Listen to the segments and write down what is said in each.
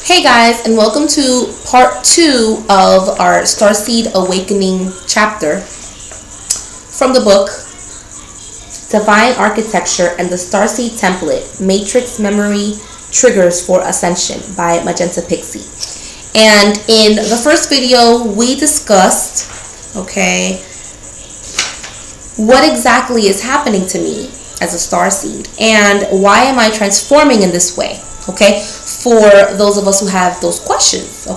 Hey guys, and welcome to part 2 of our Starseed Awakening chapter from the book Divine Architecture and the Starseed Template, Matrix Memory Triggers for Ascension by Magenta Pixie. And in the first video, we discussed, what exactly is happening to me as a starseed and why am I transforming in this way, for those of us who have those questions,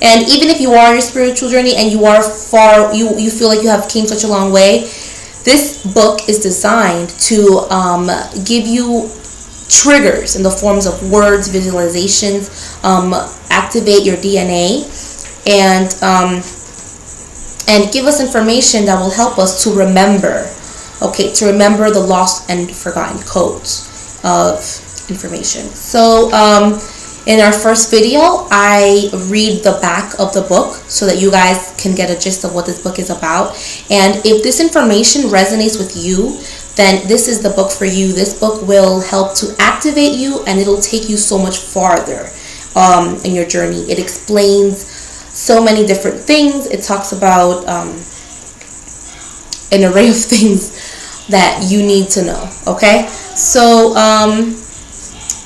and even if you are on your spiritual journey and you are you feel like you have came such a long way, this book is designed to give you triggers in the forms of words, visualizations, activate your DNA, and give us information that will help us to remember, the lost and forgotten codes of information. So in our first video, I read the back of the book so that you guys can get a gist of what this book is about. And if this information resonates with you, then this is the book for you. This book will help to activate you, and it'll take you so much farther in your journey. It explains so many different things. It talks about an array of things that you need to know. So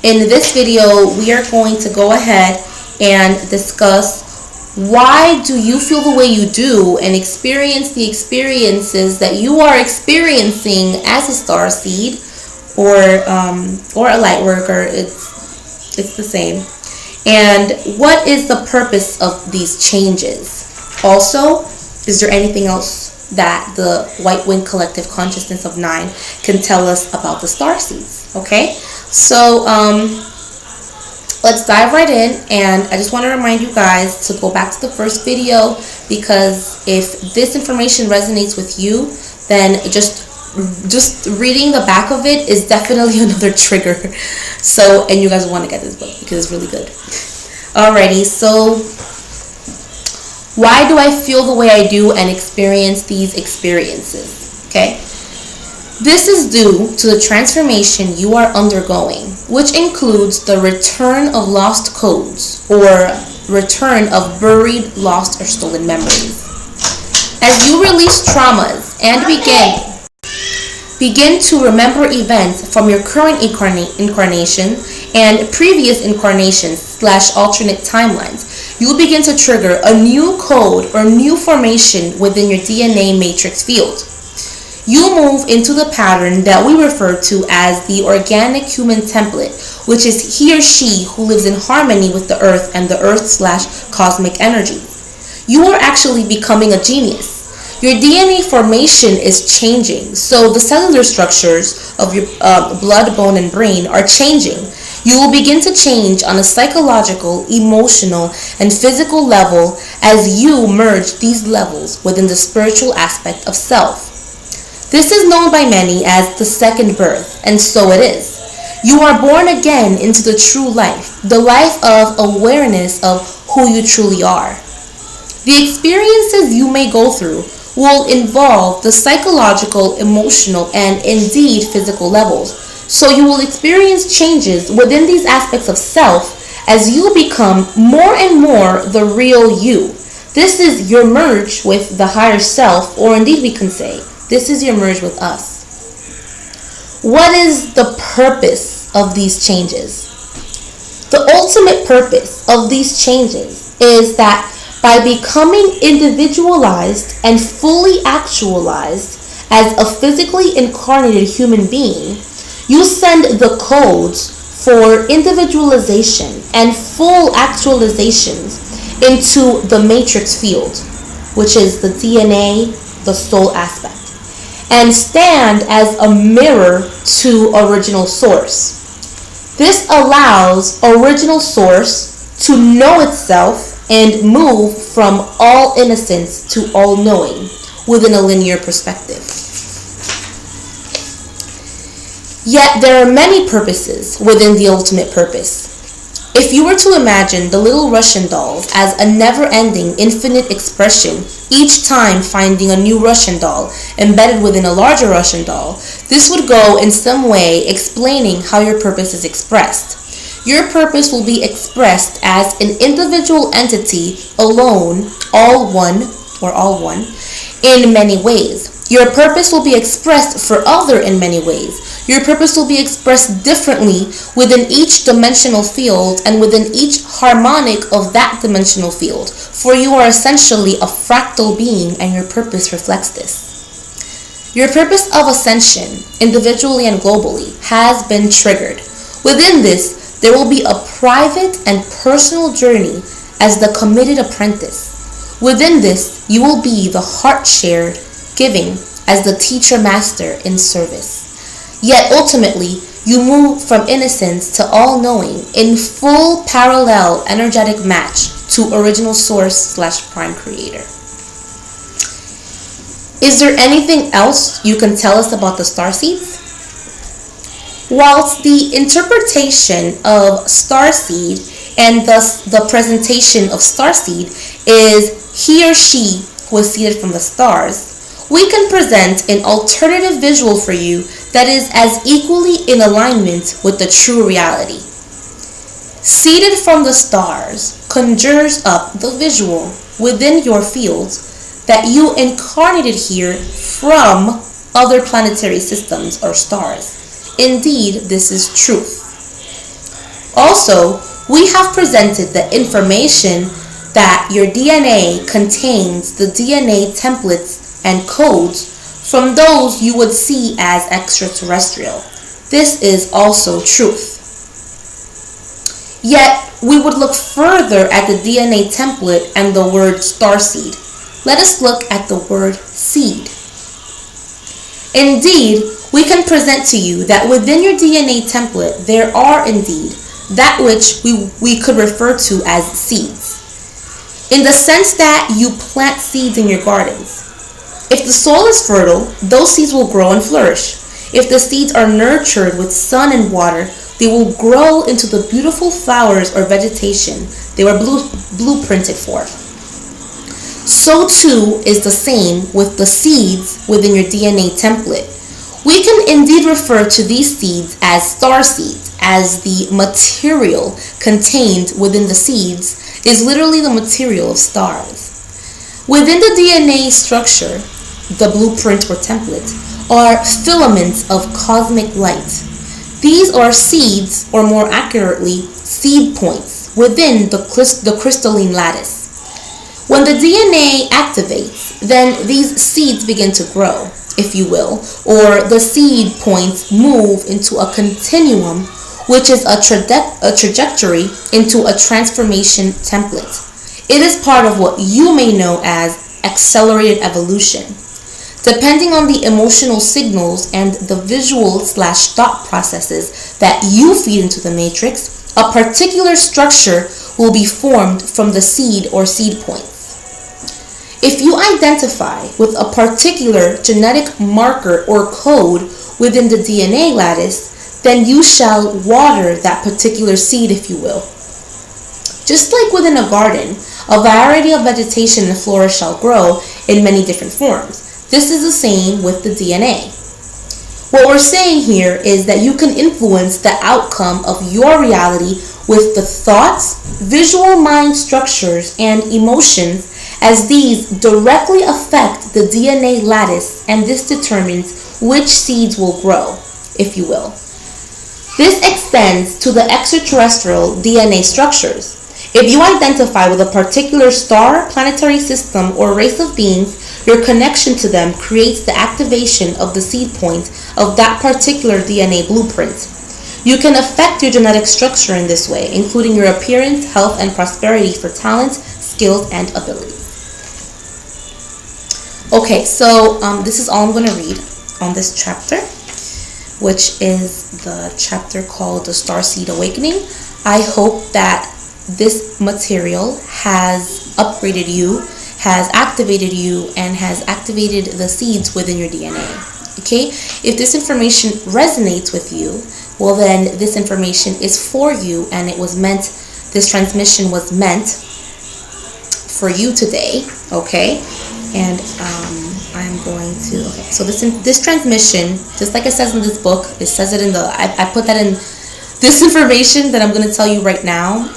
in this video, we are going to go ahead and discuss why do you feel the way you do and experience the experiences that you are experiencing as a starseed or a light worker. It's the same. And what is the purpose of these changes? Also, is there anything else that the White Wing Collective Consciousness of 9 can tell us about the starseeds? So let's dive right in, and I just want to remind you guys to go back to the first video, because if this information resonates with you, then just reading the back of it is definitely another trigger. So, and you guys want to get this book because it's really good. Alrighty, so why do I feel the way I do and experience these experiences? This is due to the transformation you are undergoing, which includes the return of lost codes or return of buried, lost, or stolen memories. As you release traumas and begin to remember events from your current incarnation and previous incarnations / alternate timelines, you will begin to trigger a new code or new formation within your DNA matrix field. You move into the pattern that we refer to as the organic human template, which is he or she who lives in harmony with the earth and the earth / cosmic energy. You are actually becoming a genius. Your DNA formation is changing, so the cellular structures of your blood, bone, and brain are changing. You will begin to change on a psychological, emotional, and physical level as you merge these levels within the spiritual aspect of self. This is known by many as the second birth, and so it is. You are born again into the true life, the life of awareness of who you truly are. The experiences you may go through will involve the psychological, emotional, and indeed physical levels. So you will experience changes within these aspects of self as you become more and more the real you. This is your merge with the higher self, or indeed we can say, this is your merge with us. What is the purpose of these changes? The ultimate purpose of these changes is that by becoming individualized and fully actualized as a physically incarnated human being, you send the codes for individualization and full actualizations into the matrix field, which is the DNA, the soul aspect, and stand as a mirror to original source. This allows original source to know itself and move from all innocence to all knowing within a linear perspective. Yet there are many purposes within the ultimate purpose. If you were to imagine the little Russian dolls as a never-ending infinite expression, each time finding a new Russian doll embedded within a larger Russian doll, this would go in some way explaining how your purpose is expressed. Your purpose will be expressed as an individual entity alone, all one, in many ways. Your purpose will be expressed for other in many ways. Your purpose will be expressed differently within each dimensional field and within each harmonic of that dimensional field. For you are essentially a fractal being, and your purpose reflects this. Your purpose of ascension, individually and globally, has been triggered. Within this, there will be a private and personal journey as the committed apprentice. Within this, you will be the heart-shared giving as the teacher-master in service. Yet ultimately, you move from innocence to all-knowing in full parallel energetic match to original source/prime creator. Is there anything else you can tell us about the starseeds? Whilst the interpretation of starseed and thus the presentation of starseed is he or she was seeded from the stars, we can present an alternative visual for you that is as equally in alignment with the true reality. Seeded from the stars conjures up the visual within your fields that you incarnated here from other planetary systems or stars. Indeed, this is truth. Also, we have presented the information that your DNA contains the DNA templates and codes from those you would see as extraterrestrial. This is also truth. Yet, we would look further at the DNA template and the word starseed. Let us look at the word seed. Indeed, we can present to you that within your DNA template, there are indeed that which we could refer to as seeds. In the sense that you plant seeds in your gardens. If the soil is fertile, those seeds will grow and flourish. If the seeds are nurtured with sun and water, they will grow into the beautiful flowers or vegetation they were blueprinted for. So too is the same with the seeds within your DNA template. We can indeed refer to these seeds as star seeds, as the material contained within the seeds is literally the material of stars. Within the DNA structure, the blueprint or template, are filaments of cosmic light. These are seeds, or more accurately, seed points within the crystalline lattice. When the DNA activates, then these seeds begin to grow, if you will, or the seed points move into a continuum, which is a trajectory into a transformation template. It is part of what you may know as accelerated evolution. Depending on the emotional signals and the visual/thought processes that you feed into the matrix, a particular structure will be formed from the seed or seed points. If you identify with a particular genetic marker or code within the DNA lattice, then you shall water that particular seed, if you will. Just like within a garden, a variety of vegetation and flora shall grow in many different forms. This is the same with the DNA. What we're saying here is that you can influence the outcome of your reality with the thoughts, visual mind structures, and emotions, as these directly affect the DNA lattice, and this determines which seeds will grow, if you will. This extends to the extraterrestrial DNA structures. If you identify with a particular star, planetary system, or race of beings, your connection to them creates the activation of the seed point of that particular DNA blueprint. You can affect your genetic structure in this way, including your appearance, health, and prosperity for talents, skills, and abilities. Okay, so this is all I'm going to read on this chapter, which is the chapter called The Starseed Awakening. I hope that this material has upgraded you, has activated you, and has activated the seeds within your DNA. Okay? If this information resonates with you, well then this information is for you, and this transmission was meant for you today. Okay? And I'm going to, okay, so this transmission, just like it says in this book, it says it in I put that in This information that I'm going to tell you right now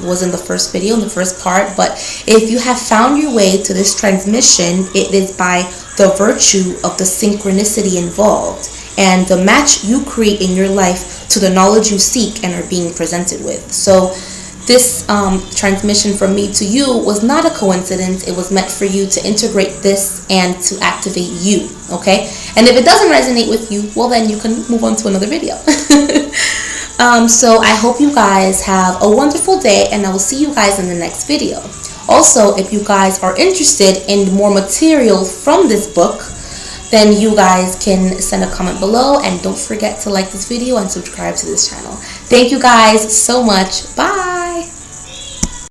was in the first video, in the first part, but if you have found your way to this transmission, it is by the virtue of the synchronicity involved and the match you create in your life to the knowledge you seek and are being presented with. So this transmission from me to you was not a coincidence. It was meant for you to integrate this and to activate you, okay? And if it doesn't resonate with you, well, then you can move on to another video. So I hope you guys have a wonderful day, and I will see you guys in the next video. Also, if you guys are interested in more material from this book, then you guys can send a comment below, and don't forget to like this video and subscribe to this channel. Thank you guys so much. Bye.